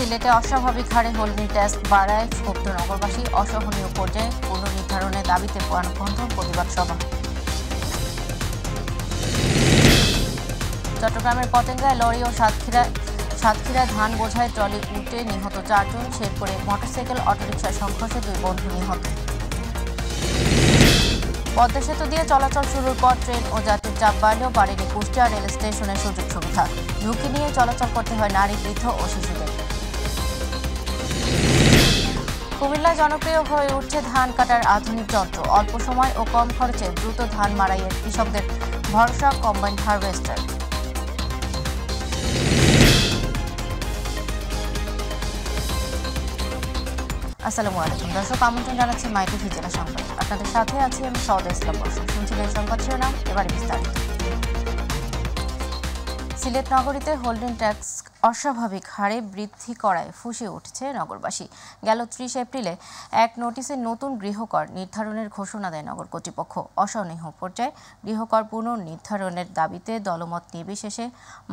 সিলেটে অস্বাভাবিক হারে হোল্ডিং ট্যাক্স বাড়ায় ক্ষুব্ধ নগরবাসী, অসহনীয় পর্যায়ে পুনর্নির্ধারণের দাবিতে মানববন্ধন প্রতিবাদ সভা। চট্টগ্রামের পতেঙ্গায় লরি ও সাতক্ষীরায় ধান বোঝাই ট্রলি উল্টে নিহত 4 জন, শেরপুরে মোটরসাইকেল অটোরিকশার সংঘর্ষে 2 বন্ধু নিহত। পদ্মা সেতু দিয়ে চলাচল শুরুর পর ট্রেন ও যাত্রীর চাপ বাড়লেও বাড়েনি কুষ্টিয়া রেল স্টেশনের সুযোগ সুবিধা, ঝুঁকি নিয়ে চলাচল করতে হয় নারী, বৃদ্ধ ও শিশুদের। কুমিল্লায় জনপ্রিয় হয়ে উঠছে ধান কাটার আধুনিক যন্ত্র, অল্প সময় ও কম খরচে দ্রুত ধান মাড়াইয়ের কৃষকদের ভরসা কম্বাইন্ড হারভেস্টার। আসসালামু আলাইকুম দর্শক, আমন্ত্রণ জানাচ্ছি মাই টিভি জেলা সংবাদ। আপনাদের সাথে আছি আমি সওদা ইসলাম বর্ষা। শুনছিলেন সংবাদ শিরোনাম, এবারে বিস্তারিত। সিলেট নগরীতে হোল্ডিং ট্যাক্স অস্বাভাবিক হারে বৃদ্ধি করায় ফুঁসে উঠছে নগরবাসী। গেল 30 এপ্রিলে এক নোটিশে নতুন গৃহকর নির্ধারণের ঘোষণা দেয় নগর কর্তৃপক্ষ। অসহনীয় পর্যায়ে গৃহকর পুনর্নির্ধারণের দাবিতে দলমত নির্বিশেষে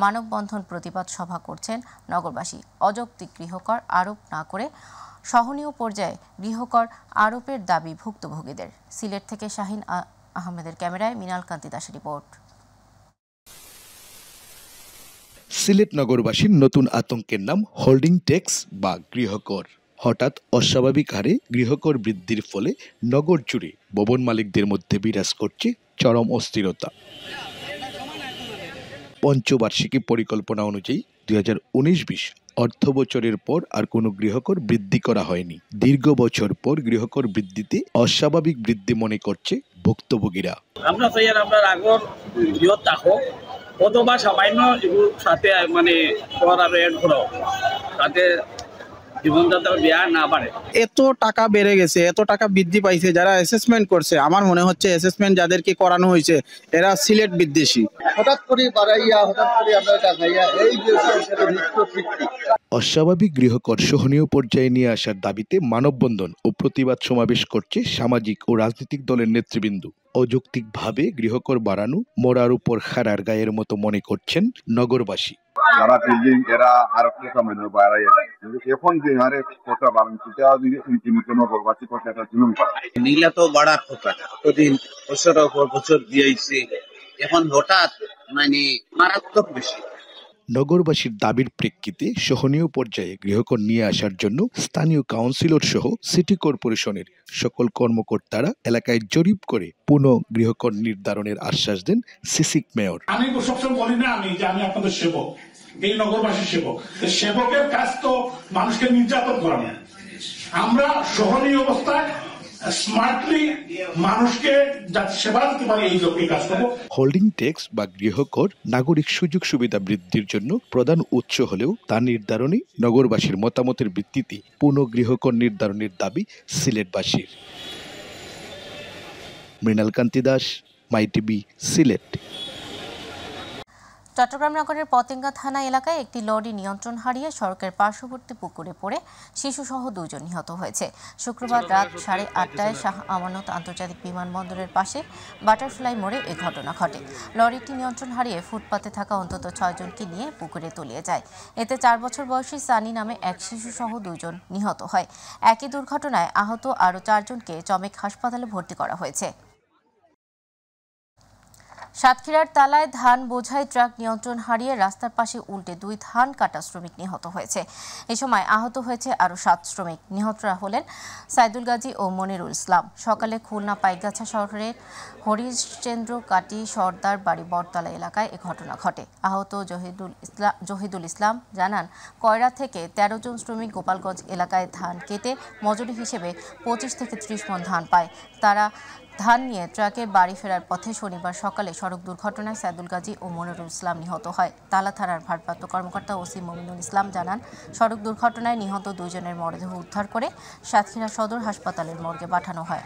মানববন্ধন প্রতিবাদ সভা করছেন নগরবাসী। অযৌক্তিক গৃহকর আরোপ না করে সহনীয় পর্যায়ে গৃহকর আরোপের দাবি ভুক্তভোগীদের। সিলেট থেকে শাহিন আহমেদের ক্যামেরায় মৃণাল কান্তি দাসের রিপোর্ট। সিলেট নগরবাসীর নতুন আতঙ্কের নাম হোল্ডিং ট্যাক্স বা গৃহকর। হঠাৎ অস্বাভাবিক হারে গৃহকর বৃদ্ধির ফলে নগর জুড়ে ভবন মালিকদের মধ্যে বিরাজ করছে চরম অস্থিরতা। পঞ্চবার্ষিকী পরিকল্পনা অনুযায়ী 2019-20 অর্থ বছরের পর আর কোনো গৃহকর বৃদ্ধি করা হয়নি। দীর্ঘ বছর পর গৃহকর বৃদ্ধিতে অস্বাভাবিক বৃদ্ধি মনে করছে ভুক্তভোগীরা। আমরা চাই আপনার আগর বৃহৎ থাকো অথবা সামান্য এগুলোর সাথে মানে কর আর এড করো, তাতে জীবনযাত্রা বেয়া না বাড়ে। এত টাকা বেড়ে গেছে, এত টাকা বৃদ্ধি পাইছে, যারা অ্যাসেসমেন্ট করছে আমার মনে হচ্ছে অ্যাসেসমেন্ট যাদেরকে করানো হয়েছে এরা সিলেট বিদ্বেষী। হঠাৎ করে বাড়াইয়া হঠাৎ করে আমরা দেখাইয়া এই যে অস্বাভাবিক গৃহকর সহনীয় পর্যায়ে নিয়ে আসার দাবিতে মানববন্ধন ও প্রতিবাদ সমাবেশ করছে সামাজিক ও রাজনৈতিক দলের নেতৃবৃন্দ। অযৌক্তিকভাবে গৃহকর বাড়ানো মোড়ার উপর খাড়ার গায়ের মতো মনে করছেন নগরবাসী। যারা বিল্ডিং এরা আর একটু সময় বাড়াই এখন যে হারে কথা বাড়ান সেটা নগরবাসী কথা একটা জুলুম করা নীলা তো বাড়ার কথা কতদিন বছরের পর বছর দিয়েছে, এখন হঠাৎ মানে মারাত্মক বেশি। নগরবাসীর দাবির প্রেক্ষিতে সহনীয় পর্যায়ে গৃহকর নিয়ে আসার জন্য স্থানীয় কাউন্সিলর সহ সিটি কর্পোরেশনের সকল কর্মকর্তারা এলাকায় জরিপ করে পুনঃ গৃহকর নির্ধারণের আশ্বাস দেন সিসিক মেয়র। আমি সবসময় বলি না আমি যে আমি আপনাদের সেবক, এই নগরবাসীর সেবক। সেবকের কাজ তো মানুষকে নির্যাতন করানো। আমরা সহনীয় অবস্থায় স্মার্টলি মানুষকে যাতে সেবা দিতে পারে এই লক্ষ্যে কাজ করব। হোল্ডিং ট্যাক্স বা গৃহকর নাগরিক সুযোগ সুবিধা বৃদ্ধির জন্য প্রধান উৎস হলেও তা নির্ধারণে নগরবাসীর মতামতের ভিত্তিতে পুনঃ গৃহকর নির্ধারণের দাবি সিলেটবাসীর। মৃণাল কান্তি দাস, মাই টিভি, সিলেট। চট্টগ্রাম নগরের পতেঙ্গা থানা এলাকায় একটি লরি নিয়ন্ত্রণ হারিয়ে সড়কের পার্শ্ববর্তী পুকুরে পড়ে শিশুসহ 2 জন নিহত হয়েছে। শুক্রবার রাত 8:30টায় শাহ আমানত আন্তর্জাতিক বিমানবন্দরের পাশে বাটারফ্লাই মোড়ে এই ঘটনা ঘটে। লরিটি নিয়ন্ত্রণ হারিয়ে ফুটপাতে থাকা অন্তত 6 জনকে নিয়ে পুকুরে তলিয়ে যায়। এতে 4 বছর বয়সী সানি নামে এক শিশুসহ 2 জন নিহত হয়। একই দুর্ঘটনায় আহত আরও 4 জনকে চমেক হাসপাতালে ভর্তি করা হয়েছে। সাতক্ষীরার তালায় ধান বোঝাই ট্রাক নিয়ন্ত্রণ হারিয়ে রাস্তার পাশে উল্টে 2 ধান কাটা শ্রমিক নিহত হয়েছে। এ সময় আহত হয়েছে আরও 7 শ্রমিক। নিহতরা হলেন সাইদুল গাজী ও মনিরুল ইসলাম। সকালে খুলনা পাইকগাছা শহরের হরিশচন্দ্র কাটি সর্দার বাড়ি বটতলা এলাকায় এ ঘটনা ঘটে। আহত জহিদুল ইসলাম জানান, কয়রা থেকে 13 জন শ্রমিক গোপালগঞ্জ এলাকায় ধান কেটে মজুরি হিসেবে 25 থেকে 30 মণ ধান পায়। তারা ধান নিয়ে ট্রাকে বাড়ি ফেরার পথে শনিবার সকালে সড়ক দুর্ঘটনায় সাইদুল গাজী ও মনিরুল ইসলাম নিহত হয়। তালা থানার ভারপ্রাপ্ত কর্মকর্তা ওসি মমিনুল ইসলাম জানান, সড়ক দুর্ঘটনায় নিহত 2 জনের মরদেহ উদ্ধার করে সাতক্ষীরা সদর হাসপাতালের মর্গে পাঠানো হয়।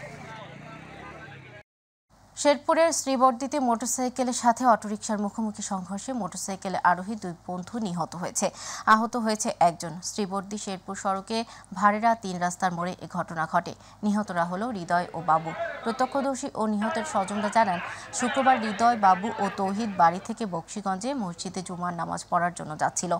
শেরপুরের শ্রীবর্দিতে মোটরসাইকেলের সাথে অটোরিকশার মুখোমুখি সংঘর্ষে সাইকেলে আরোহী 2 বন্ধু নিহত হয়েছে। আহত হয়েছে একজন। শ্রীবর্দি শেরপুর সড়কে ভাড়েরা 3 রাস্তার মোড়ে এ ঘটনা ঘটে। নিহতরা হলো হৃদয় ও বাবু। প্রত্যক্ষদর্শী ও নিহতের স্বজনরা জানান, শুক্রবার হৃদয়, বাবু ও তৌহিদ বাড়ি থেকে বক্সিগঞ্জে মসজিদে জুমার নামাজ পড়ার জন্য যাচ্ছিল।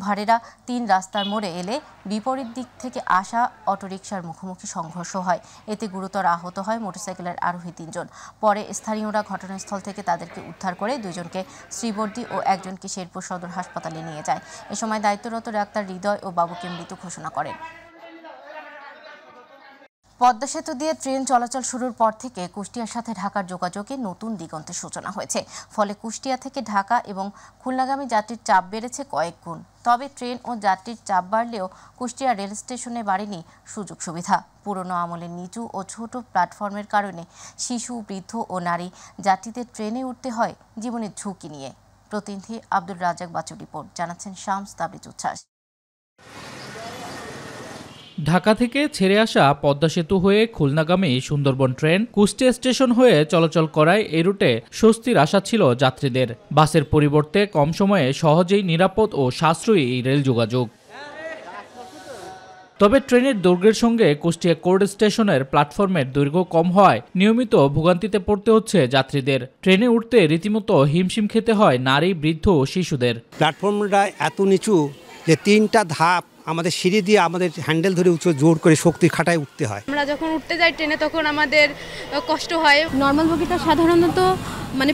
ভাড়েরা 3 রাস্তার মোড়ে এলে বিপরীত দিক থেকে আসা অটোরিকশার মুখোমুখি সংঘর্ষ হয়। এতে গুরুতর আহত হয় মোটরসাইকেলের আরোহী 3 জন। পরে স্থানীয়রা ঘটনাস্থল থেকে তাদেরকে উদ্ধার করে 2 জনকে শ্রীবর্দি ও একজনকে শেরপুর সদর হাসপাতালে নিয়ে যায়। এ সময় দায়িত্বরত ডাক্তার হৃদয় ও বাবুকে মৃত ঘোষণা করেন। পদ্মা সেতু দিয়ে ট্রেন চলাচল শুরুর পর থেকে কুষ্টিয়ার সাথে ঢাকার যোগাযোগে নতুন দিগন্তের সূচনা হয়েছে। ফলে কুষ্টিয়া থেকে ঢাকা এবং খুলনাগামী যাত্রীর চাপ বেড়েছে কয়েক গুণ। তবে ট্রেন ও যাত্রীর চাপ বাড়লেও কুষ্টিয়া রেল স্টেশনে বাড়েনি সুযোগ সুবিধা। পুরনো আমলের নিচু ও ছোট প্ল্যাটফর্মের কারণে শিশু, বৃদ্ধ ও নারী যাত্রীদের ট্রেনে উঠতে হয় জীবনের ঝুঁকি নিয়ে। প্রতিনিধি আব্দুর রাজ্জাক বাচু রিপোর্ট, জানাচ্ছেন শামস তাবরিজ উচ্ছ্বাস। ঢাকা থেকে ছেড়ে আসা পদ্মা সেতু হয়ে খুলনাগামী সুন্দরবন ট্রেন কুষ্টিয়া স্টেশন হয়ে চলাচল করায় এই রুটে স্বস্তির আশা ছিল যাত্রীদের। বাসের পরিবর্তে কম সময়ে সহজেই নিরাপদ ও সাশ্রয়ী এই রেল যোগাযোগ। তবে ট্রেনের দৈর্ঘ্যের সঙ্গে কুষ্টিয়া কোর্ট স্টেশনের প্ল্যাটফর্মের দৈর্ঘ্য কম হওয়ায় নিয়মিত ভোগান্তিতে পড়তে হচ্ছে যাত্রীদের। ট্রেনে উঠতে রীতিমতো হিমশিম খেতে হয় নারী, বৃদ্ধ ও শিশুদের। প্ল্যাটফর্মটা এত নিচু যে 3টা ধাপ আমাদের সিঁড়ি দিয়ে আমাদের হ্যান্ডেল ধরে উঁচু জোর করে শক্তি খাটায় উঠতে হয়। আমরা যখন উঠতে যাই ট্রেনে তখন আমাদের কষ্ট হয়। নর্মাল বগিটা সাধারণত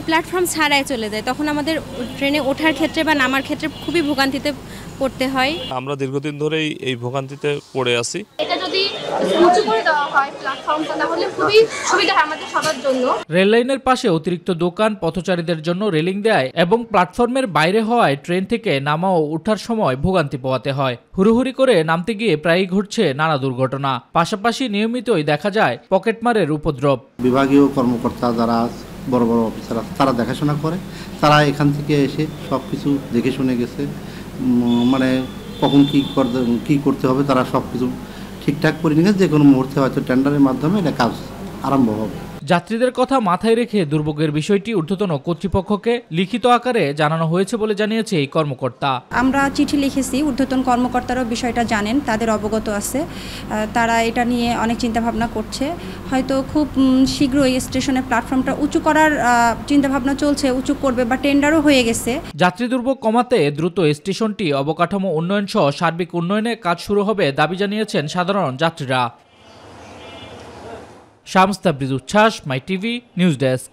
প্ল্যাটফর্ম ছাড়াই চলে যায়, তখন আমাদের ট্রেনে ওঠার ক্ষেত্রে বা নামার ক্ষেত্রে খুবই ভোগান্তিতে পড়তে হয়। আমরা দীর্ঘদিন ধরেই এই ভোগান্তিতে পড়ে আছি। এটা যদি উঁচু করে দেওয়া হয় প্ল্যাটফর্মটা, তাহলে খুবই সুবিধা হয় আমাদের সবার জন্য। রেল লাইনের পাশে অতিরিক্ত দোকান, পথচারীদের জন্য রেলিং দেয় এবং প্ল্যাটফর্মের বাইরে হওয়ায় ট্রেন থেকে নামা ও ওঠার সময় ভোগান্তি পোহাতে হয়। হুড়োহুড়ি করে নামতে গিয়ে প্রায়ই ঘটছে নানা দুর্ঘটনা। পাশাপাশি নিয়মিতই দেখা যায় পকেটমারের উপদ্রব। বিভাগীয় কর্মকর্তা যারা বড় বড় অফিসার তারা দেখাশোনা করে, তারা এখান থেকে এসে সব কিছু দেখে শুনে গেছে। কখন কি করতে হবে তারা সব কিছু ঠিকঠাক করে নিয়ে গেছে। যে কোনো মুহূর্তে হয়তো টেন্ডারের মাধ্যমে এটা কাজ আরম্ভ হবে। যাত্রীদের কথা মাথায় রেখে দুর্ভোগের বিষয়টি ঊর্ধ্বতন কর্তৃপক্ষকে লিখিত আকারে জানানো হয়েছে বলে জানিয়েছে এই কর্মকর্তা। আমরা চিঠি লিখেছি, ঊর্ধ্বতন কর্মকর্তারাও বিষয়টা জানেন, তাদের অবগত আছে। তারা এটা নিয়ে অনেক চিন্তাভাবনা করছে। হয়তো খুব শীঘ্রই স্টেশনের প্ল্যাটফর্মটা উঁচু করার চিন্তাভাবনা চলছে, উঁচু করবে বা টেন্ডারও হয়ে গেছে। যাত্রী দুর্ভোগ কমাতে দ্রুত স্টেশনটি অবকাঠামো উন্নয়ন সহ সার্বিক উন্নয়নে কাজ শুরু হবে দাবি জানিয়েছেন সাধারণ যাত্রীরা। শামস তাবরিজ উচ্ছ্বাস, মাই টিভি নিউজ ডেস্ক।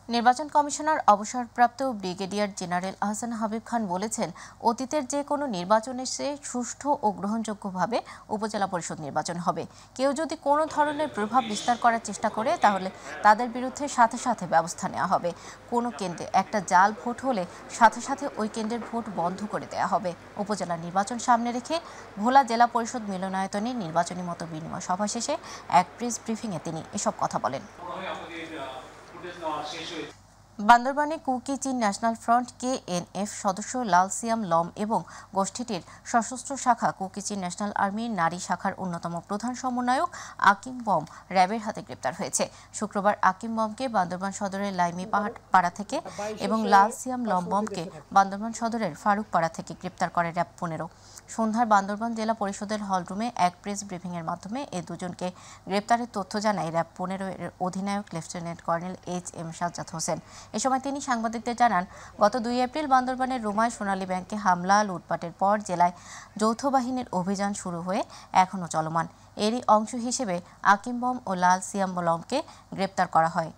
নির্বাচন কমিশনার অবসরপ্রাপ্ত ব্রিগেডিয়ার জেনারেল আহসান হাবিব খান বলেছেন, অতীতের যে কোনো নির্বাচনের চেয়ে সুষ্ঠু ও গ্রহণযোগ্যভাবে উপজেলা পরিষদ নির্বাচন হবে। কেউ যদি কোনো ধরনের প্রভাব বিস্তার করার চেষ্টা করে তাহলে তাদের বিরুদ্ধে সাথে সাথে ব্যবস্থা নেওয়া হবে। কোনো কেন্দ্রে একটা জাল ভোট হলে সাথে সাথে ওই কেন্দ্রের ভোট বন্ধ করে দেওয়া হবে। উপজেলা নির্বাচন সামনে রেখে ভোলা জেলা পরিষদ মিলনায়তনে নির্বাচনী মত বিনিময় সভা শেষে এক প্রেস ব্রিফিংয়ে তিনি এসব কথা বলেন। বান্দরবানে কুকি চীন ন্যাশনাল ফ্রন্ট KNF সদস্য লাল সিয়াম লম এবং গোষ্ঠীটির সশস্ত্র শাখা কুকি চীন ন্যাশনাল আর্মির নারী শাখার অন্যতম প্রধান সমন্বয়ক আকিম বম র্যাবের হাতে গ্রেপ্তার হয়েছে। শুক্রবার আকিম বমকে বান্দরবান সদরের লাইমি পাড়া থেকে এবং লাল সিয়াম লম বমকে বান্দরবান সদরের ফারুক পাড়া থেকে গ্রেপ্তার করে র্যাব 15। সন্ধ্যার বান্দরবান জেলা পরিষদের হলরুমে এক প্রেস ব্রিফিংয়ের মাধ্যমে এই দুজনকে গ্রেপ্তারের তথ্য জানায় র্যাব 15 এর অধিনায়ক lieutenant colonel HM Sajjad Hossain. এ সময় তিনি সাংবাদিকদের জানান, গত 2 এপ্রিল বান্দরবানের রুমায় সোনালী ব্যাংকে হামলা লুটপাটের পর জেলায় যৌথ বাহিনীর অভিযান শুরু হয়ে এখনও চলমান। এরই অংশ হিসেবে আকিম বম ও লাল সিয়াম বলমকে গ্রেপ্তার করা হয়।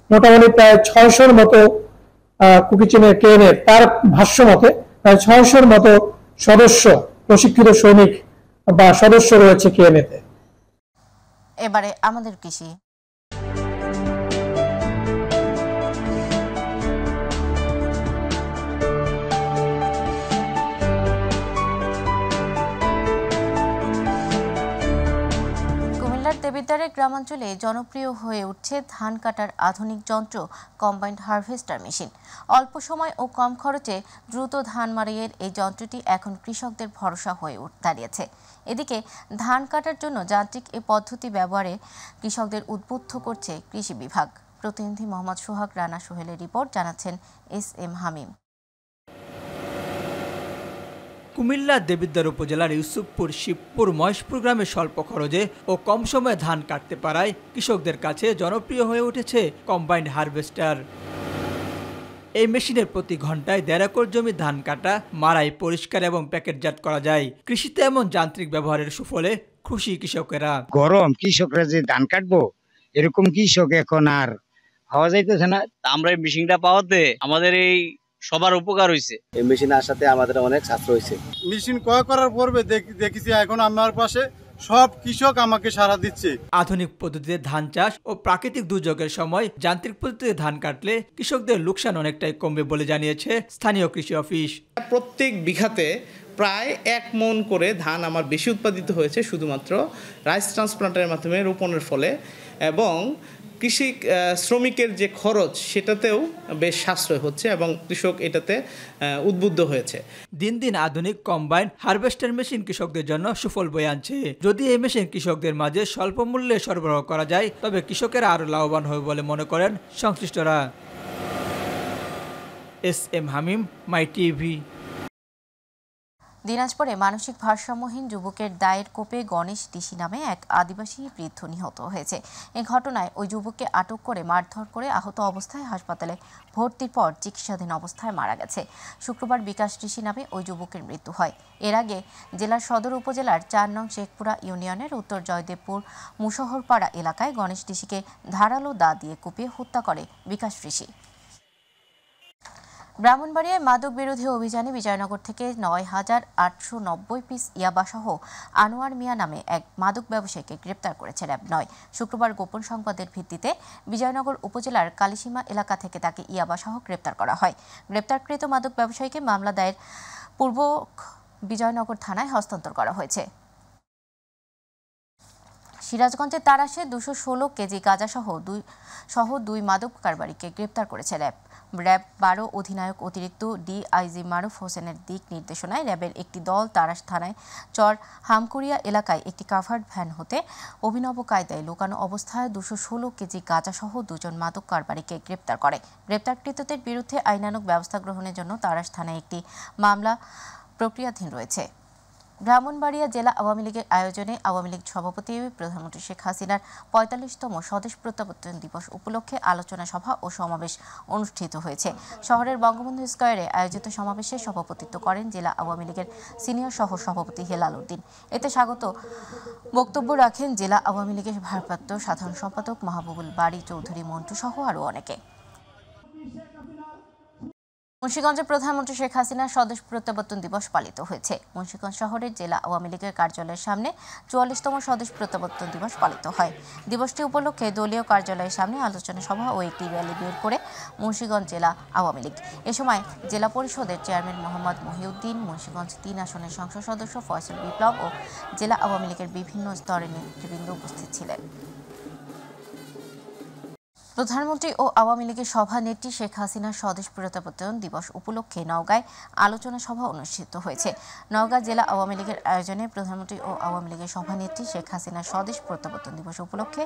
মোটামুটি প্রায় 600-র মতো কুকি চীনের KNF তার ভাষ্য মতে প্রায় 600-র মতো সদস্য, প্রশিক্ষিত সৈনিক বা সদস্য রয়েছে KNF এ। এবারে আমাদের কৃষি। দেবিদ্বারের গ্রাম গ্রামাঞ্চলে জনপ্রিয় হয়ে উঠছে ধান কাটার আধুনিক যন্ত্র কম্বাইন্ড হারভেস্টার মেশিন। অল্প সময় ও কম খরচে দ্রুত ধান মাড়াইয়ের এই যন্ত্রটি এখন কৃষকদের ভরসা হয়ে দাঁড়িয়েছে। এদিকে ধান কাটার জন্য যান্ত্রিক এ পদ্ধতি ব্যবহারে কৃষকদের উদ্বুদ্ধ করছে কৃষি বিভাগ। প্রতিনিধি মোহাম্মদ সোহাগ রানা সোহেলের রিপোর্ট, জানাচ্ছেন এস.এম. হামিম। কুমিল্লার দেবিদ্বার উপজেলার ইউসুফপুর, শিবপুর, মহেশপুর গ্রামে স্বল্প খরচে ও কম সময়ে ধান কাটতে পারায় কৃষকদের কাছে জনপ্রিয় হয়ে উঠেছে কম্বাইন্ড হারভেস্টার। এই মেশিনের প্রতি ঘন্টায় 1.5 একর জমি ধান কাটা, মাড়াই, পরিষ্কার এবং প্যাকেটজাত করা যায়। কৃষিতে এমন যান্ত্রিক ব্যবহারের সুফলে খুশি কৃষকেরা। গরম কৃষকরা যে ধান কাটবো এরকম কৃষক এখন আর পাওয়া যাইতেছে না। আমরা এই মেশিনটা পাওয়াতে আমাদের এই সবার উপকার হয়েছে। এই মেশিন আসাতে আমাদের অনেক সাশ্রয় হয়েছে। মেশিন ক্রয় করার পূর্বে দেখেছি এখন আমার পাশে সব কৃষক আমাকে সাড়া দিচ্ছে। আধুনিক পদ্ধতিতে ধান চাষ ও প্রাকৃতিক দুর্যোগের সময় যান্ত্রিক পদ্ধতিতে ধান কাটলে কৃষকদের লোকসান অনেকটাই কমবে বলে জানিয়েছে স্থানীয় কৃষি অফিস। প্রত্যেক বিঘাতে প্রায় 1 মণ করে ধান আমার বেশি উৎপাদিত হয়েছে শুধুমাত্র রাইস ট্রান্সপ্লান্টের মাধ্যমে রোপণের ফলে, এবং কৃষি শ্রমিকের যে খরচ সেটাতেও বেশ সাশ্রয় হচ্ছে এবং কৃষক এটাতে উদ্বুদ্ধ হয়েছে। দিন দিন আধুনিক কম্বাইন্ড হারভেস্টার মেশিন কৃষকদের জন্য সুফল বয়ে আনছে। যদি এই মেশিন কৃষকদের মাঝে স্বল্প মূল্যে সরবরাহ করা যায় তবে কৃষকেরা আরও লাভবান হবে বলে মনে করেন সংশ্লিষ্টরা। এস.এম. হামিম, মাই টিভি। দিনাজপুরে মানসিক ভারসাম্যহীন যুবকের দায়ের কোপে গণেশ ডিসি নামে এক আদিবাসী বৃদ্ধ নিহত হয়েছে। এ ঘটনায় ওই যুবককে আটক করে মারধর করে আহত অবস্থায় হাসপাতালে ভর্তির পর চিকিৎসাধীন অবস্থায় মারা গেছে। শুক্রবার বিকাশ ডিসি নামে ওই যুবকের মৃত্যু হয়। এর আগে জেলার সদর উপজেলার 4 নং শেখপুরা ইউনিয়নের উত্তর জয়দেবপুর মুশহরপাড়া এলাকায় গণেশ ডিসিকে ধারালো দা দিয়ে কুপিয়ে হত্যা করে বিকাশ ঋষি। ব্রাহ্মণবাড়িয়ায় মাদক বিরোধী অভিযানে বিজয়নগর থেকে 9,890 পিস ইয়াবাসহ আনোয়ার মিয়া নামে এক মাদক ব্যবসায়ীকে গ্রেপ্তার করেছে র্যাব 9। শুক্রবার গোপন সংবাদের ভিত্তিতে বিজয়নগর উপজেলার কালিসীমা এলাকা থেকে তাকে ইয়াবাসহ গ্রেপ্তার করা হয়। গ্রেপ্তারকৃত মাদক ব্যবসায়ীকে মামলা দায়ের পূর্ব বিজয়নগর থানায় হস্তান্তর করা হয়েছে। সিরাজগঞ্জের তারাশে 216 কেজি গাঁজাসহ দুই মাদক কারবারিকে গ্রেপ্তার করেছে র্যাব 12 অধিনায়ক অতিরিক্ত ডিআইজি মারুফ হোসেনের দিক নির্দেশনায় র্যাবের একটি দল তারাশ থানায় চর হামকুড়িয়া এলাকায় একটি কাভার্ড ভ্যান হতে অভিনব কায়দায় লুকানো অবস্থায় 216 কেজি গাঁজাসহ 2 জন মাদক কারবারিকে গ্রেপ্তার করে। গ্রেপ্তারকৃতদের বিরুদ্ধে আইনানুগ ব্যবস্থা গ্রহণের জন্য তারাশ থানায় একটি মামলা প্রক্রিয়াধীন রয়েছে। ব্রাহ্মণবাড়িয়া জেলা আওয়ামী লীগের আয়োজনে আওয়ামী লীগ সভাপতি প্রধানমন্ত্রী শেখ হাসিনার 45তম স্বদেশ প্রত্যাবর্তন দিবস উপলক্ষে আলোচনা সভা ও সমাবেশ অনুষ্ঠিত হয়েছে। শহরের বঙ্গবন্ধু স্কয়ারে আয়োজিত সমাবেশে সভাপতিত্ব করেন জেলা আওয়ামী লীগের সিনিয়র সহ সভাপতি হেলাল উদ্দিন। এতে স্বাগত বক্তব্য রাখেন জেলা আওয়ামী লীগের ভারপ্রাপ্ত সাধারণ সম্পাদক মাহবুবুল বাড়ি চৌধুরী মন্টু সহ আরও অনেকে। মুন্সিগঞ্জে প্রধানমন্ত্রী শেখ হাসিনার স্বদেশ প্রত্যাবর্তন দিবস পালিত হয়েছে। মুন্সিগঞ্জ শহরের জেলা আওয়ামী লীগের কার্যালয়ের সামনে 44তম স্বদেশ প্রত্যাবর্তন দিবস পালিত হয়। দিবসটি উপলক্ষে দলীয় কার্যালয়ের সামনে আলোচনা সভা ও একটি র্যালি বের করে মুন্সিগঞ্জ জেলা আওয়ামী লীগ। এ সময় জেলা পরিষদের চেয়ারম্যান মোহাম্মদ মহিউদ্দিন, মুন্সিগঞ্জ 3 আসনের সংসদ সদস্য ফয়সাল বিপ্লব ও জেলা আওয়ামী লীগের বিভিন্ন স্তরের নেতৃবৃন্দ উপস্থিত ছিলেন। প্রধানমন্ত্রী ও আওয়ামী লীগের সভানেত্রী শেখ হাসিনার স্বদেশ প্রত্যাবর্তন দিবস উপলক্ষে নওগাঁয় আলোচনা সভা অনুষ্ঠিত হয়েছে। নওগাঁ জেলা আওয়ামী লীগের আয়োজনে প্রধানমন্ত্রী ও আওয়ামী লীগের সভানেত্রী শেখ হাসিনার স্বদেশ প্রত্যাবর্তন দিবস উপলক্ষে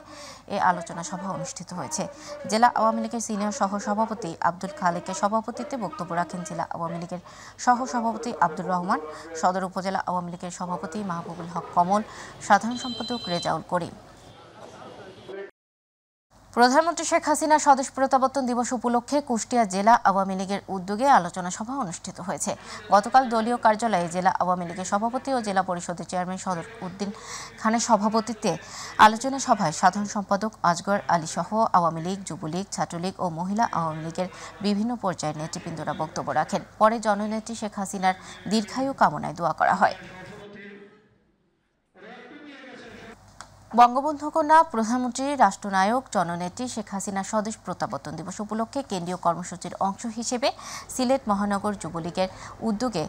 এ আলোচনা সভা অনুষ্ঠিত হয়েছে। জেলা আওয়ামী লীগের সিনিয়র সহ সভাপতি আব্দুল খালেকের সভাপতিত্বে বক্তব্য রাখেন জেলা আওয়ামী লীগের সহ সভাপতি আব্দুর রহমান, সদর উপজেলা আওয়ামী লীগের সভাপতি মাহবুবুল হক কমল, সাধারণ সম্পাদক রেজাউল করিম। প্রধানমন্ত্রী শেখ হাসিনার স্বদেশ প্রত্যাবর্তন দিবস উপলক্ষে কুষ্টিয়া জেলা আওয়ামী লীগের উদ্যোগে আলোচনা সভা অনুষ্ঠিত হয়েছে। গতকাল দলীয় কার্যালয়ে জেলা আওয়ামী লীগের সভাপতি ও জেলা পরিষদের চেয়ারম্যান সদর উদ্দিন খানের সভাপতিত্বে আলোচনা সভায় সাধারণ সম্পাদক আজগর আলী সহ আওয়ামী লীগ, যুবলীগ, ছাত্রলীগ ও মহিলা আওয়ামী লীগের বিভিন্ন পর্যায়ের নেতৃবৃন্দরা বক্তব্য রাখেন। পরে জননেত্রী শেখ হাসিনার দীর্ঘায়ু কামনায় দোয়া করা হয়। বঙ্গবন্ধু কন্যা প্রধানমন্ত্রী রাষ্ট্রনায়ক জননেত্রী শেখ হাসিনার স্বদেশ প্রত্যাবর্তন দিবস উপলক্ষে কেন্দ্রীয় কর্মসূচির অংশ হিসেবে সিলেট মহানগর যুবলীগের উদ্যোগে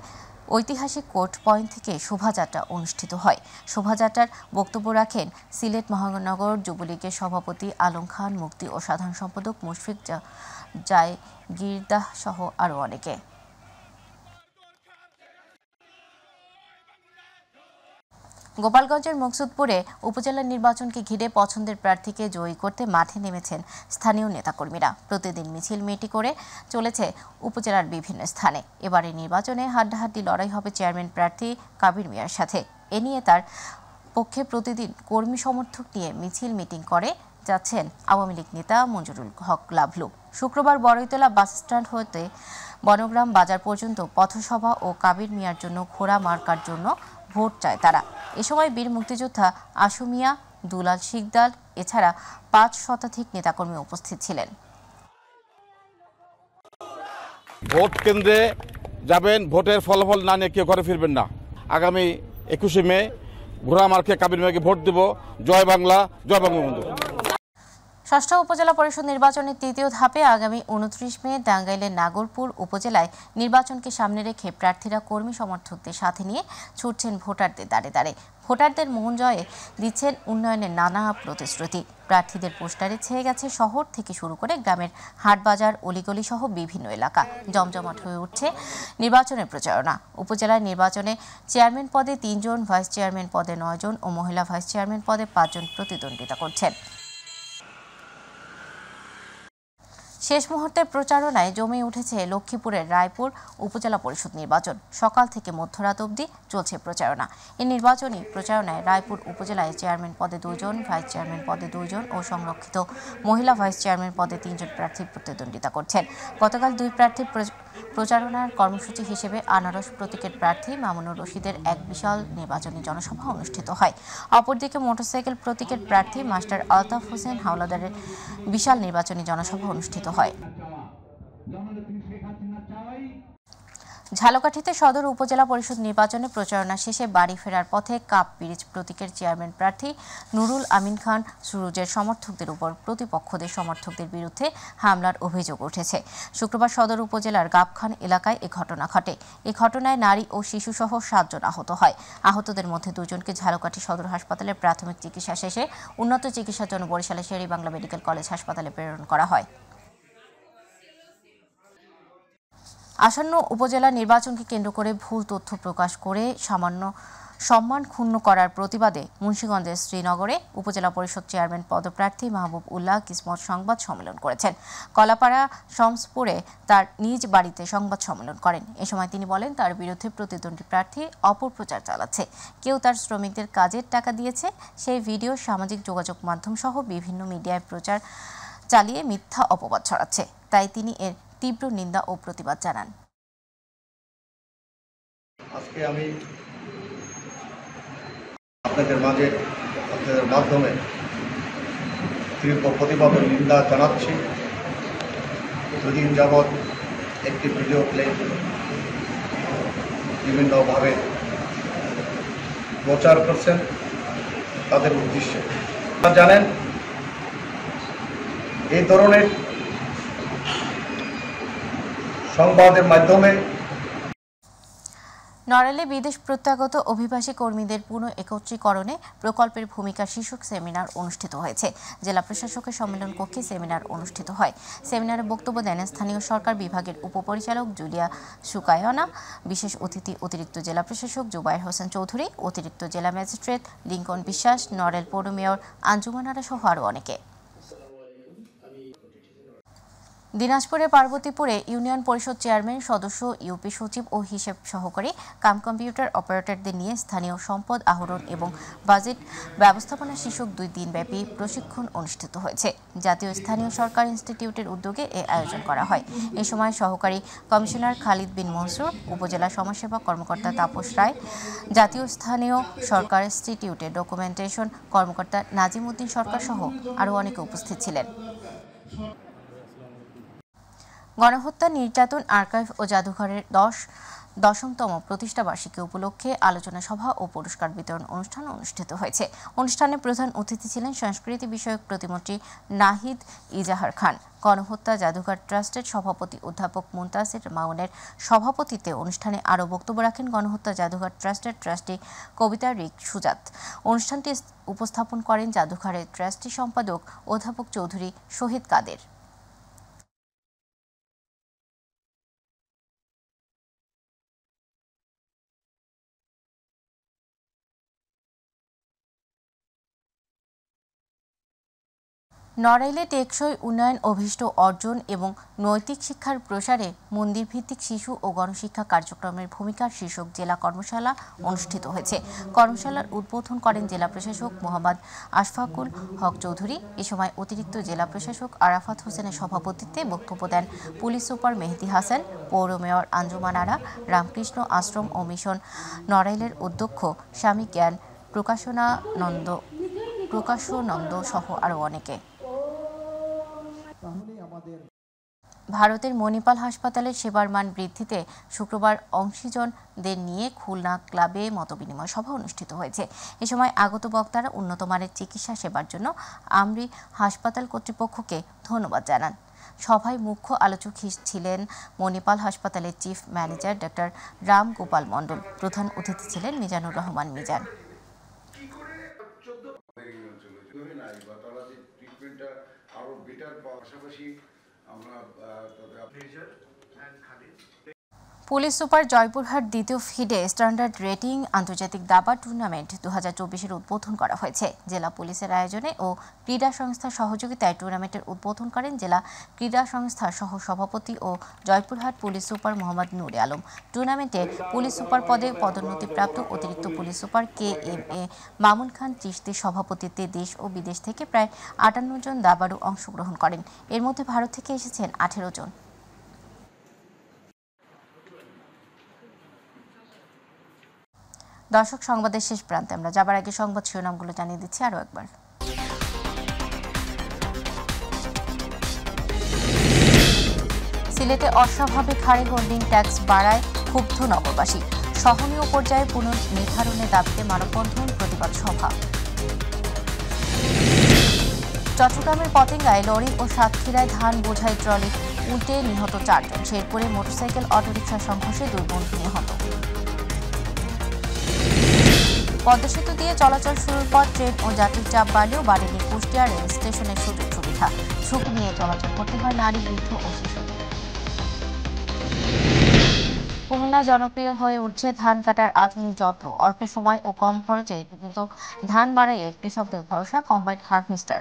ঐতিহাসিক কোর্ট পয়েন্ট থেকে শোভাযাত্রা অনুষ্ঠিত হয়। শোভাযাত্রার বক্তব্য রাখেন সিলেট মহানগর যুবলীগের সভাপতি আলম খান মুক্তি ও সাধারণ সম্পাদক মুশফিক জায়গিরদাহ সহ আরও অনেকে। গোপালগঞ্জের মকসুদপুরে উপজেলা নির্বাচনকে ঘিরে পছন্দের প্রার্থীকে জয়ী করতে মাঠে নেমেছেন স্থানীয় নেতাকর্মীরা। প্রতিদিন মিছিল মিটি করে চলেছে উপজেলার বিভিন্ন স্থানে। এবারে নির্বাচনে হাড্ডাহাড্ডি লড়াই হবে চেয়ারম্যান প্রার্থী কাবির মিয়ার সাথে। এ নিয়ে তার পক্ষে প্রতিদিন কর্মী সমর্থক নিয়ে মিছিল মিটিং করে যাচ্ছেন আওয়ামী লীগ নেতা মঞ্জুরুল হক লাভলু। শুক্রবার বড়ইতলা বাস স্ট্যান্ড হতে বনগ্রাম বাজার পর্যন্ত পথসভা ও কাবির মিয়ার জন্য ঘোড়া মার্কার জন্য ভোট চায় তারা। এ সময় বীর মুক্তিযোদ্ধা আশু মিয়া, দুলাল শিকদার এছাড়া ৫ শতাধিক নেতাকর্মী উপস্থিত ছিলেন। ভোট কেন্দ্রে যাবেন, ভোটের ফলাফল না নিয়ে কেউ ঘরে ফিরবেন না। আগামী ২১শে মে ঘোড়া মার্কে কাবির মিয়াকে ভোট দেব। জয় বাংলা, জয় বঙ্গবন্ধু। ষষ্ঠ উপজেলা পরিষদ নির্বাচনের তৃতীয় ধাপে আগামী ২৯ মে টাঙ্গাইলের নাগরপুর উপজেলায় নির্বাচনকে সামনে রেখে প্রার্থীরা কর্মী সমর্থকদের সাথে নিয়ে ছুটছেন ভোটারদের দ্বারে দ্বারে। ভোটারদের মন জয়ে দিচ্ছেন উন্নয়নের নানা প্রতিশ্রুতি। প্রার্থীদের পোস্টারে ছেয়ে গেছে শহর থেকে শুরু করে গ্রামের হাটবাজার, অলিগলি সহ বিভিন্ন এলাকা। জমজমাট হয়ে উঠছে নির্বাচনের প্রচারণা। উপজেলার নির্বাচনে চেয়ারম্যান পদে ৩ জন, ভাইস চেয়ারম্যান পদে ৯ জন ও মহিলা ভাইস চেয়ারম্যান পদে ৫ জন প্রতিদ্বন্দ্বিতা করছেন। শেষ মুহূর্তের প্রচারণায় জমে উঠেছে লক্ষ্মীপুরের রায়পুর উপজেলা পরিষদ নির্বাচন। সকাল থেকে মধ্যরাত অবধি চলছে প্রচারণা। এই নির্বাচনী প্রচারণায় রায়পুর উপজেলায় চেয়ারম্যান পদে ২ জন, ভাইস চেয়ারম্যান পদে ২ জন ও সংরক্ষিত মহিলা ভাইস চেয়ারম্যান পদে ৩ জন প্রার্থী প্রতিদ্বন্দ্বিতা করছেন। গতকাল ২ প্রার্থীর প্রচারণার কর্মসূচি হিসেবে আনারস প্রতীকের প্রার্থী মামুনুর রশিদের এক বিশাল নির্বাচনী জনসভা অনুষ্ঠিত হয়। অপরদিকে মোটরসাইকেল প্রতীকের প্রার্থী মাস্টার আলতাফ হোসেন হাওলাদারের বিশাল নির্বাচনী জনসভা অনুষ্ঠিত হয়। ঝালকাঠিতে সদর উপজেলা পরিষদ নির্বাচনে প্রচারণা শেষে বাড়ি ফেরার পথে কাপ ব্রিজ প্রতীকের চেয়ারম্যান প্রার্থী নুরুল আমিন খান সুরুজের সমর্থকদের উপর প্রতিপক্ষদের সমর্থকদের বিরুদ্ধে হামলার অভিযোগ উঠেছে। শুক্রবার সদর উপজেলার গাবখান এলাকায় এ ঘটনা ঘটে। এ ঘটনায় নারী ও শিশুসহ ৭ জন আহত হয়। আহতদের মধ্যে ২ জনকে ঝালকাঠি সদর হাসপাতালে প্রাথমিক চিকিৎসা শেষে উন্নত চিকিৎসার জন্য বরিশালের শের-ই-বাংলা মেডিকেল কলেজ হাসপাতালে প্রেরণ করা হয়। আসন্ন উপজেলা নির্বাচনকে কেন্দ্র করে ভুল তথ্য প্রকাশ করে সম্মান ক্ষুণ্ণ করার প্রতিবাদে মুন্সিগঞ্জের শ্রীনগরে উপজেলা পরিষদ চেয়ারম্যান পদপ্রার্থী মাহবুব উল্লাহ কিসমত সংবাদ সম্মেলন করেছেন। কলাপাড়া শমসপুরে তার নিজ বাড়িতে সংবাদ সম্মেলন করেন। এ সময় তিনি বলেন, তার বিরুদ্ধে প্রতিদ্বন্দ্বী প্রার্থী অপপ্রচার চালাচ্ছে। কেউ তার শ্রমিকদের কাজের টাকা দিয়েছে, সেই ভিডিও সামাজিক যোগাযোগ মাধ্যম সহ বিভিন্ন মিডিয়ায় প্রচার চালিয়ে মিথ্যা অপবাদ ছড়াচ্ছে। তাই তিনি এর তীব্র নিন্দা ও প্রতিবাদ জানান। আজকে আমি আপনাদের মাঝে আপনাদের মাধ্যমে তীব্র প্রতিবাদ ও নিন্দা জানাচ্ছি। দুদিন যাবৎ একটি ভিডিও ক্লিপ বিভিন্নভাবে প্রচার করছেন তাদের উদ্দেশ্যে। আপনারা জানেন, এই ধরনের সংবাদের মাধ্যমে নড়াইলে বিদেশ প্রত্যাগত অভিবাসী কর্মীদের পুনঃ একত্রীকরণে প্রকল্পের ভূমিকা শীর্ষক সেমিনার অনুষ্ঠিত হয়েছে। জেলা প্রশাসকের সম্মেলন কক্ষে সেমিনার অনুষ্ঠিত হয়। সেমিনারে বক্তব্য দেন স্থানীয় সরকার বিভাগের উপপরিচালক জুলিয়া সুকায়না, বিশেষ অতিথি অতিরিক্ত জেলা প্রশাসক জুবায়ের হোসেন চৌধুরী, অতিরিক্ত জেলা ম্যাজিস্ট্রেট লিঙ্কন বিশ্বাস, নড়াইল পৌর মেয়র আঞ্জুমান আরা সহ আরও অনেকে। দিনাজপুরে পার্বতীপুরে ইউনিয়ন পরিষদ চেয়ারম্যান, সদস্য, ইউপি সচিব ও হিসেব সহকারী কম্পিউটার অপারেটরদের নিয়ে স্থানীয় সম্পদ আহরণ এবং বাজেট ব্যবস্থাপনা শীর্ষক 2 দিনব্যাপী প্রশিক্ষণ অনুষ্ঠিত হয়েছে। জাতীয় স্থানীয় সরকার ইনস্টিটিউটের উদ্যোগে এ আয়োজন করা হয়। এ সময় সহকারী কমিশনার খালিদ বিন মনসুর, উপজেলা সমাজসেবা কর্মকর্তা তাপস রায়, জাতীয় স্থানীয় সরকার ইনস্টিটিউটের ডকুমেন্টেশন কর্মকর্তা নাজিম উদ্দিন সরকার সহ আরও অনেকে উপস্থিত ছিলেন। গণহত্যা, নির্যাতন আর্কাইভ ও জাদুঘরের 10 10তম প্রতিষ্ঠা বার্ষিকী উপলক্ষে আলোচনা সভা ও পুরস্কার বিতরণ অনুষ্ঠান অনুষ্ঠিত হয়েছে। অনুষ্ঠানে প্রধান অতিথি ছিলেন সংস্কৃতি বিষয়ক প্রতিমন্ত্রী নাহিদ ইজাহার খান। গণহত্যা জাদুঘর ট্রাস্টের সভাপতি অধ্যাপক মুনতাসির মামুনের সভাপতিত্বে অনুষ্ঠানে আরও বক্তব্য রাখেন গণহত্যা জাদুঘর ট্রাস্টের ট্রাস্টি কবিতা রিক সুজাত। অনুষ্ঠানটি উপস্থাপন করেন জাদুঘরের ট্রাস্টি সম্পাদক অধ্যাপক চৌধুরী শহীদ কাদের। নড়াইলে টেকসই উন্নয়ন অভিষ্ট অর্জন এবং নৈতিক শিক্ষার প্রসারে মন্দির ভিত্তিক শিশু ও গণশিক্ষা কার্যক্রমের ভূমিকার শীর্ষক জেলা কর্মশালা অনুষ্ঠিত হয়েছে। কর্মশালার উদ্বোধন করেন জেলা প্রশাসক মোহাম্মদ আশফাকুল হক চৌধুরী। এ সময় অতিরিক্ত জেলা প্রশাসক আরাফাত হোসেনের সভাপতিত্বে বক্তব্য দেন পুলিশ সুপার মেহেদি হাসান, পৌর মেয়র আঞ্জুমান আরা, রামকৃষ্ণ আশ্রম ও মিশন নড়াইলের অধ্যক্ষ স্বামী জ্ঞান প্রকাশনন্দ সহ আরও অনেকে। ভারতের মণিপাল হাসপাতালের সেবার মান বৃদ্ধিতে শুক্রবার অংশীজনদের নিয়ে খুলনা ক্লাবে মতবিনিময় সভা অনুষ্ঠিত হয়েছে। এ সময় আগত বক্তারা উন্নত মানের চিকিৎসা সেবার জন্য আমরি হাসপাতাল কর্তৃপক্ষকে ধন্যবাদ জানান। সভায় মুখ্য আলোচক ছিলেন মণিপাল হাসপাতালের chief manager doctor Ram Gopal Mondal. প্রধান অতিথি ছিলেন মিজানুর রহমান মিজান। পুলিশ সুপার জয়পুরহাট দ্বিতীয় ফিডে স্ট্যান্ডার্ড রেটিং আন্তর্জাতিক দাবা টুর্নামেন্ট 2024-এর উদ্বোধন করা হয়েছে। জেলা পুলিশের আয়োজনে ও ক্রীড়া সংস্থার সহযোগিতায় টুর্নামেন্টের উদ্বোধন করেন জেলা ক্রীড়া সংস্থার সহ সভাপতি ও জয়পুরহাট পুলিশ সুপার মোহাম্মদ নূরে আলম। টুর্নামেন্টে পুলিশ সুপার পদে পদোন্নতিপ্রাপ্ত অতিরিক্ত police super KMA Mamun Khan চিশতির সভাপতিত্বে দেশ ও বিদেশ থেকে প্রায় 58 জন দাবাড়ু অংশগ্রহণ করেন। এর মধ্যে ভারত থেকে এসেছেন 18 জন। দর্শক, সংবাদের শেষ প্রান্তে আমরা যাবার আগে সংবাদ শিরোনামগুলো জানিয়ে দিচ্ছি আরও একবার। সিলেটে অস্বাভাবিক হারে হোল্ডিং ট্যাক্স বাড়ায় ক্ষুব্ধ নগরবাসী। সহনীয় পর্যায়ে পুনর্নির্ধারণের দাবিতে মানববন্ধন, প্রতিবাদ সভা। চট্টগ্রামের পতেঙ্গায় লরি ও সাতক্ষীরায় ধান বোঝাই ট্রলি উল্টে নিহত 4 জন। শেরপুরে মোটরসাইকেল অটোরিকশা সংঘর্ষে 2 বন্ধু নিহত। পদ্মা সেতু দিয়ে চলাচল শুরুর পর ট্রেন ও যাত্রীর চাপ বাড়লেও বাড়েনি কুষ্টিয়া রেল স্টেশনের সুযোগ সুবিধা। ঝুঁকি নিয়ে চলাচল করতে হয় নারী, বৃদ্ধ ও শিশু। খুলনা জনপ্রিয় হয়ে উঠছে ধান কাটার আধুনিক যন্ত্র। অল্প সময় ও কম খরচে দ্রুত ধান বাড়াইয়ে কৃষকদের ভরসা কম্বাইন্ড হারভেস্টার।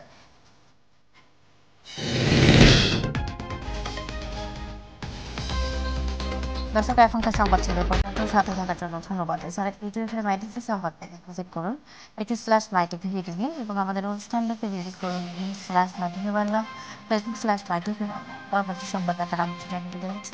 দর্শক, এখনকার সংবাদ ছিল পর্যন্ত। সাথে থাকার জন্য ধন্যবাদ। এছাড়া ইউটিউবে মাইটিভি সংবাদ ভিজিট করুন /mytvtv এবং আমাদের অনুষ্ঠানটাকে ভিজিট করুন /mytvবাংলা, Facebook /mytvবাংলা। পরবর্তী সংবাদ দেখার আমন্ত্রণ জানিয়ে দিচ্ছি।